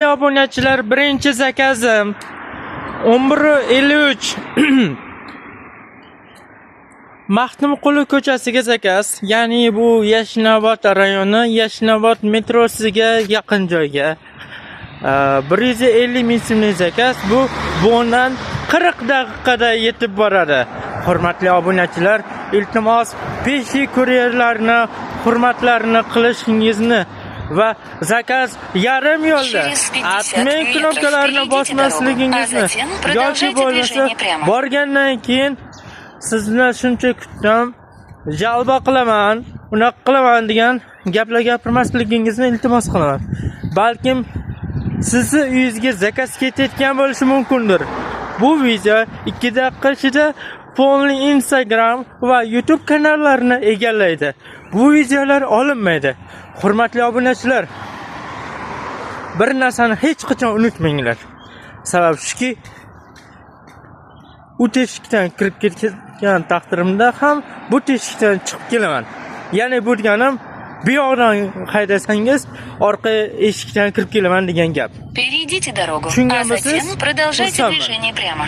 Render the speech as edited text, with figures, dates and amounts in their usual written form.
Obunachilar, birinchi zakazim 11:53 Maxtumquli ko'chasiga zakaz, ya'ni bu Yashnobod rayoni, Yashnobod metrosiga yaqin joyga 150 ming so'mlik zakaz. Bu bundan 40 daqiqada yetib boradi. Hurmatli obunachilar, iltimos peshi kuryerlarni hurmatlarini qilishingizni va zakaz yarim yo'lda atmay knopkalarni bosmasligingizni yoki bo'lmasa borgandan keyin sizni shuncha kutdim, jalba qilaman, unaqa qilaman degan gaplar gapirmasligingizni iltimos qilaman. Balkim sizni uyingizga zakaz ketayotgan bo'lishi mumkindir. Bu video 2 daqiqa ichida Fonli Instagram va YouTube kanallarini egallaydi. Bu videolar olinmaydi. Hurmatli obunachilar, bir narsani hech qachon unutmanglar. Sabab shuki, u teshikdan kirib ketgan taqdirimda ham bu teshikdan chiqib kelaman. Ya'ni bu deganim, bu yoqdan haydasangiz orqa eshikdan kirib kelaman degan gap. Перейдите дорогу, Tushungan а затем bo'lsangiz, продолжайте xursandman. движение прямо.